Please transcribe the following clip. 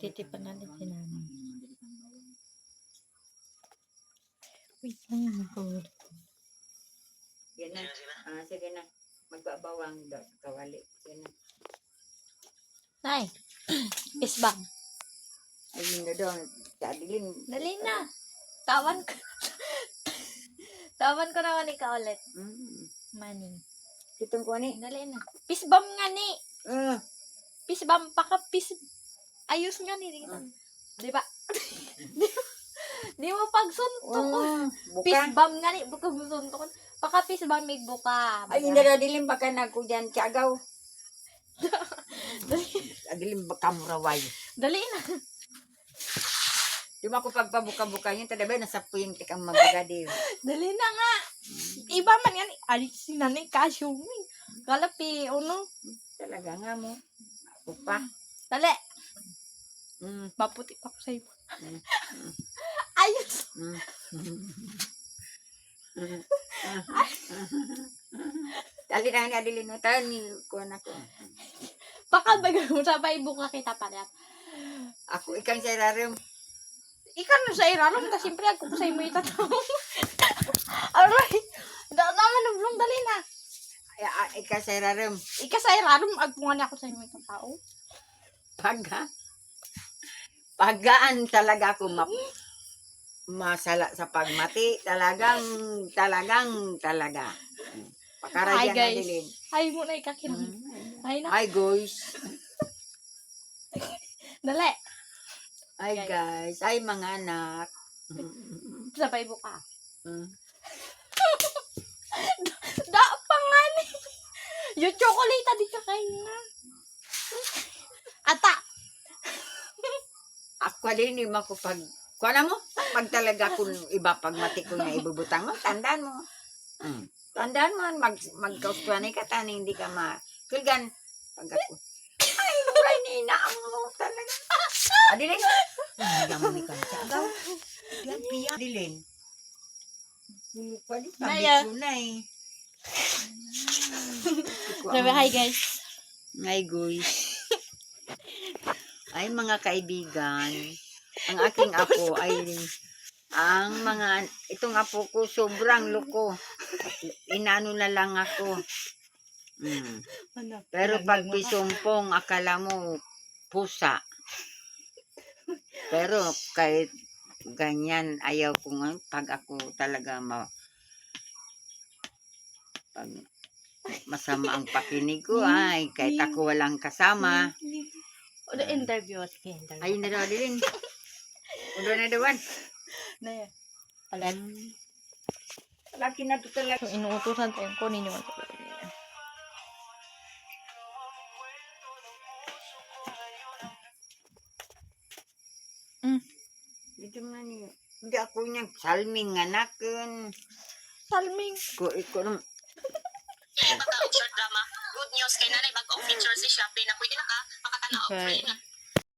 Titipan natin si nanay. Wait lang yung nakawala. Yan na. Sige na. Magbabawang daw sa kawali. Sige na. Nay, isbang. Ay, yun na doon. Dadilin. Dali na. Tawan ko. Tawan ko naman ikaw ulit. Money. Kitong ko ni. Dali na. Pisbam nga ni. Uh, Pisbam pa ka. Ayos nga ni. Dito. Di ba? Di mo pagsuntok ko. buka. Pisbam nga ni. Buka suntok ko. Paka pisbam may buka. Ay, hindi na dilim baka na ko dyan tiyagaw. Dilim baka muraway. Dali na. Di mo ako pagpabuka-buka yun. Tadabay, nasapuyin tikang mabagadi. Dali na nga. Iba man yan. Alis si nanay kasyumi. Kalapi, ano? Talaga nga mo. Ako pa. Dali. Maputi ako sa'yo. Ayos. Dali na nga dilin mo. Tayo ni kuwan ako. Pakabagal mo sa buka kita pala. Ako ikang sa ilarim. Ikaw na sa irarom. Kasi siyempre ako sa imo itatawag. Alright. Naman nablong dali na. Ikaw sa ilarim. Ika sa irarom. Agpungan ako sa imo itatawag. Pagaan talaga ako masala sa pagmati. Talaga. Pakara Hi dyan na guys. dilin. Hi mo na ikakiram. Hi na. Hi guys. Dali. Hi guys. Hi mga anak. Sa buka. Da pa nga ni. Yung chocolate di ka kain na. Ata. Ako din yung makupag... Kuha na mo? Pag talaga kung iba pagmati ko na ibubutang mo, tandaan mo. Tandaan mo, magkauspuan ka, tani, hindi ka Kulgan, pag ako, ay, nuray, ninaan mo talaga. Adilin. Hindi naman ikaw siya. Agaw. Yan, piya. Adilin. Hindi pa di. Naya. Sabi ko na eh. Sabi, hi guys. Hi guys. Ay mga kaibigan, ang aking apo ay itong apo ko sobrang loko. Inano na lang ako. Pero pag pisumpong, akala mo pusa. Pero kahit ganyan, ayaw ko nga, pag ako talaga pag masama ang pakinig ko, ay kahit ako walang kasama. O the interview. Sige, interview. Ayun na daw din. Udo na dawan. Naya. Alat. Laki na to talaga. So, inuutosan tayo ko ninyo. Dito man niyo. Hindi ako niyang salming anaken. Salming. Ko Pagka short drama, good news kay nanay bag-o feature si Shopee na pwede na ka makatanaw Okay. free na